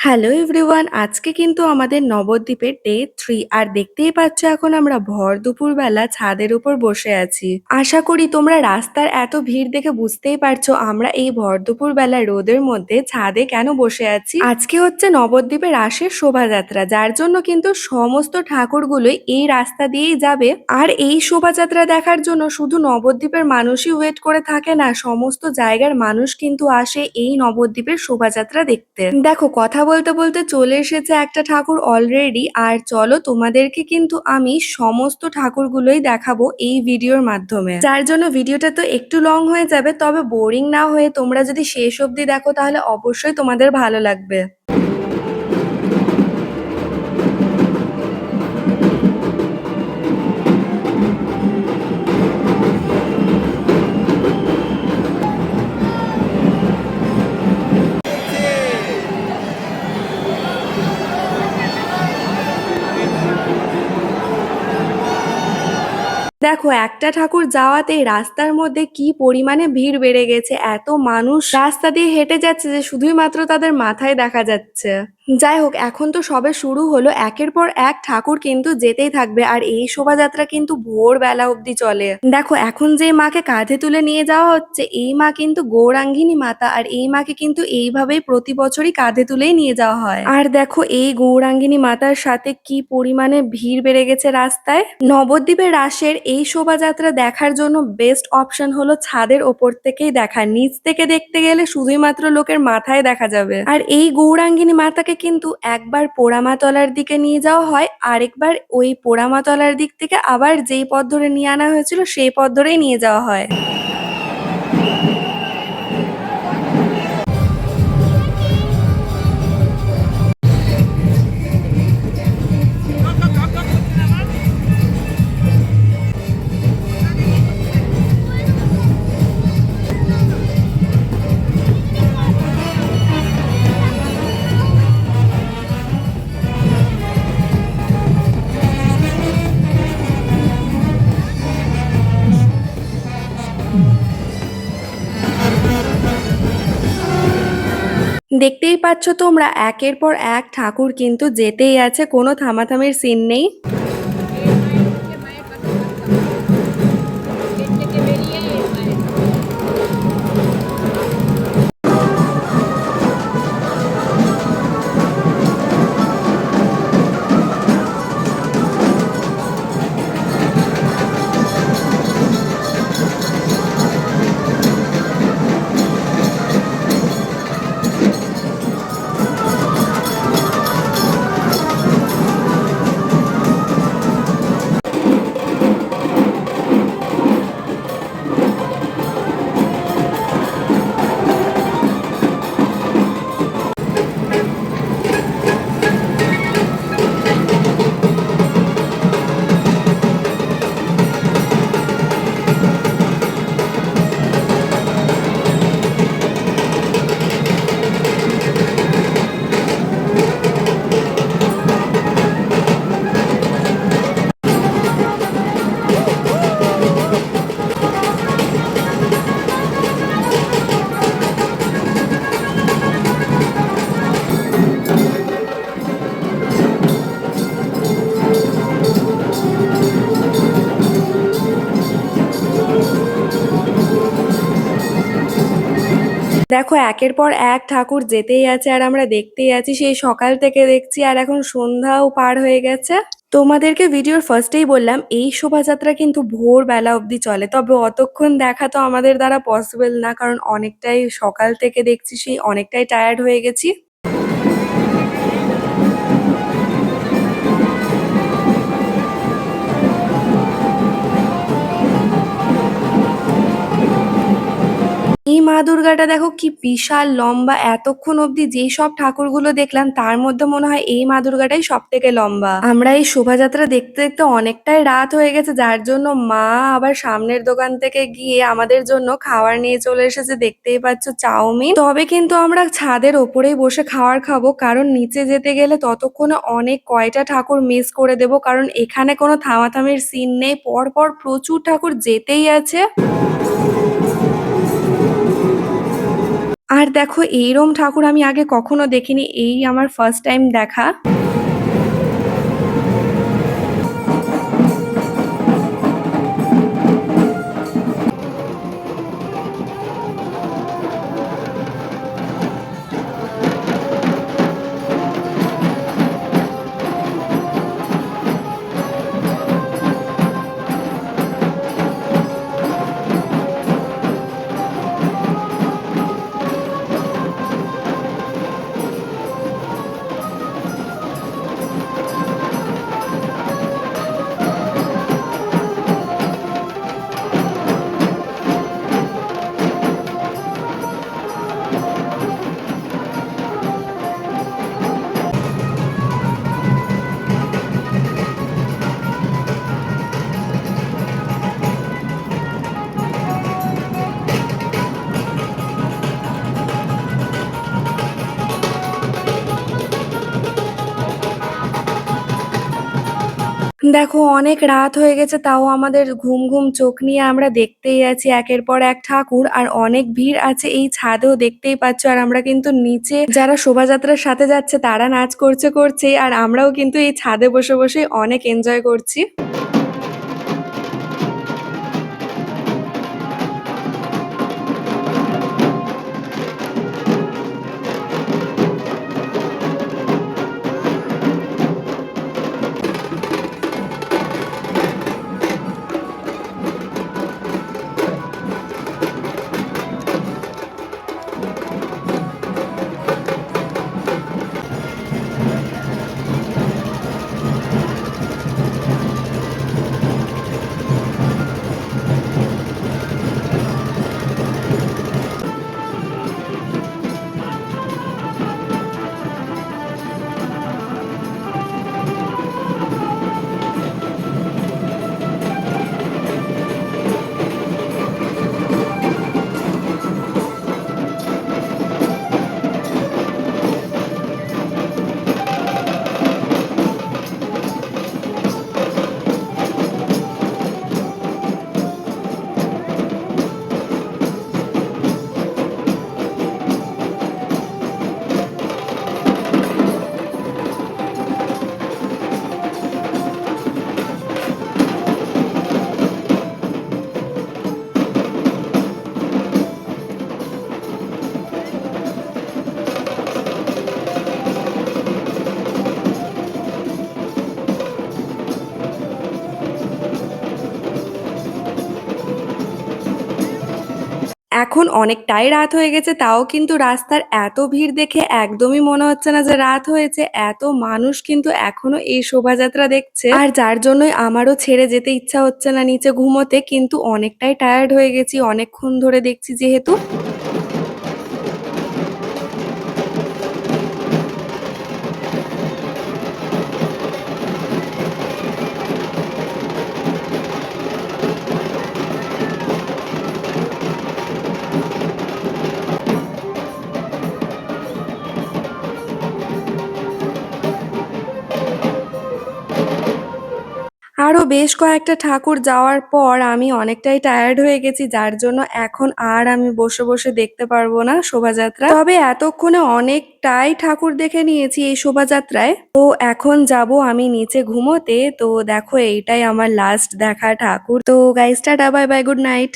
Hello everyone, আজকে কিন্তু আমাদের নবদ্বীপের ডে 3 আর দেখতেই পাচ্ছ এখন আমরা ভর দুপুরবেলা ছাদের উপর বসে আছি। আশা করি তোমরা রাস্তার এত ভিড় দেখে বুঝতেই পারছো আমরা এই ভর দুপুরবেলা রোদের মধ্যে ছাদে কেন বসে আছি। আজকে হচ্ছে নবদ্বীপের রাসের শোভাযাত্রা, যার জন্য কিন্তু সমস্ত ঠাকুরগুলোই এই রাস্তা দিয়েই যাবে। আর এই শোভাযাত্রা দেখার জন্য শুধু নবদ্বীপের মানুষই ওয়েট করে থাকে না, সমস্ত জায়গার মানুষ কিন্তু আসে এই নবদ্বীপের শোভাযাত্রা দেখতে। দেখো, কথা বলতে বলতে চলে এসেছে একটা ঠাকুর অলরেডি। আর চলো তোমাদেরকে কিন্তু আমি সমস্ত ঠাকুরগুলোই দেখাবো এই ভিডিওর মাধ্যমে, যার জন্য ভিডিওটা তো একটু লং হয়ে যাবে, তবে বোরিং না হয়ে তোমরা যদি শেষ অবধি দেখো তাহলে অবশ্যই তোমাদের ভালো লাগবে। দেখো, একটা ঠাকুর যাওয়াতেই রাস্তার মধ্যে কি পরিমাণে ভিড় বেড়ে গেছে। এত মানুষ রাস্তা দিয়ে হেঁটে যাচ্ছে যে শুধুই মাত্র তাদের মাথায় দেখা যাচ্ছে। যাই হোক, এখন তো সবে শুরু হলো, একের পর এক ঠাকুর কিন্তু যেতেই থাকবে। আর এই শোভাযাত্রা কিন্তু ভোরবেলা অবধি চলে। দেখো, এখন যে মাকে কাঁধে তুলে নিয়ে যাওয়া হচ্ছে এই মা কিন্তু গৌরাঙ্গিনী মাতা। আর এই মাকে কিন্তু এইভাবেই প্রতি বছরই কাঁধে তুলেই নিয়ে যাওয়া হয়। আর দেখো, এই গৌরাঙ্গিনী মাতার সাথে কি পরিমাণে ভিড় বেড়ে গেছে রাস্তায়। নবদ্বীপের রাসের এই শোভাযাত্রা দেখার জন্য বেস্ট অপশন হলো ছাদের ওপর থেকেই দেখা। নিচ থেকে দেখতে গেলে শুধুই মাত্র লোকের মাথায় দেখা যাবে। আর এই গৌরাঙ্গিনী মাতাকে কিন্তু একবার পোড়ামাতলার দিকে নিয়ে যাওয়া হয়, আরেকবার ওই পোড়ামাতলার দিক থেকে আবার যেই পথ ধরে নিয়ে আনা হয়েছিল সেই পথ ধরেই নিয়ে যাওয়া হয়। দেখতেই পাচ্ছ তোমরা, একের পর এক ঠাকুর কিন্তু যেতেই আছে, কোনো থামাথামির সিন নেই। দেখো, একের পর এক ঠাকুর যেতেই আছে আর আমরা দেখতেই আছি, সেই সকাল থেকে দেখছি আর এখন সন্ধ্যাও পার হয়ে গেছে। তোমাদেরকে ভিডিওর ফার্স্টেই বললাম এই শোভাযাত্রা কিন্তু ভোরবেলা অবধি চলে, তবে অতক্ষণ দেখা তো আমাদের দ্বারা পসিবল না, কারণ অনেকটাই সকাল থেকে দেখছি, সেই অনেকটাই টায়ার্ড হয়ে গেছি। এই মা দুর্গাটা দেখো কি বিশাল লম্বা। এতক্ষণ অব্দি যেই সব ঠাকুরগুলো দেখলাম তার মধ্যে মনে হয় এই মা দুর্গাটাই সব থেকে লম্বা। আমরা এই শোভাযাত্রা দেখতে দেখতে অনেকটাই রাত হয়ে গেছে, যার জন্য মা আবার সামনের দোকান থেকে গিয়ে আমাদের জন্য খাবার নিয়ে চলে এসেছে। দেখতেই পাচ্ছ চাউমিন। তবে কিন্তু আমরা ছাদের ওপরেই বসে খাবার খাবো, কারণ নিচে যেতে গেলে ততক্ষণে অনেক কয়টা ঠাকুর মিস করে দেব, কারণ এখানে কোনো থামাথামির সিন নেই, পর পর প্রচুর ঠাকুর যেতেই আছে। আর দেখো এইরকম ঠাকুর আমি আগে কখনো দেখিনি, এই আমার ফার্স্ট টাইম দেখা। দেখো অনেক রাত হয়ে গেছে, তাও আমাদের ঘুম ঘুম চোখ নিয়ে আমরা দেখতেই আছি একের পর এক ঠাকুর। আর অনেক ভিড় আছে এই ছাদেও, দেখতেই পাচ্ছ। আর আমরা কিন্তু নিচে যারা শোভাযাত্রার সাথে যাচ্ছে তারা নাচ করছে করছে, আর আমরাও কিন্তু এই ছাদে বসে বসে অনেক এনজয় করছি। এখন অনেকটাই রাত হয়ে গেছে, তাও কিন্তু রাস্তার এত ভিড় দেখে একদমই মনে হচ্ছে না যে রাত হয়েছে। এত মানুষ কিন্তু এখনো এই শোভাযাত্রা দেখছে, আর যার জন্যই আমারও ছেড়ে যেতে ইচ্ছা হচ্ছে না নিচে ঘুমোতে, কিন্তু অনেকটাই টায়ার্ড হয়ে গেছি অনেকক্ষণ ধরে দেখছি যেহেতু। আরো বেশ কয়েকটা ঠাকুর যাওয়ার পর আমি অনেকটাই টায়ার্ড হয়ে গেছি, যার জন্য এখন আর আমি বসে বসে দেখতে পারবো না শোভাযাত্রা। তবে এতক্ষণে অনেকটাই ঠাকুর দেখে নিয়েছি এই শোভাযাত্রায়। তো এখন যাব আমি নিচে ঘুমোতে। তো দেখো এইটাই আমার লাস্ট দেখা ঠাকুর। তো guys tata, bye bye, good night.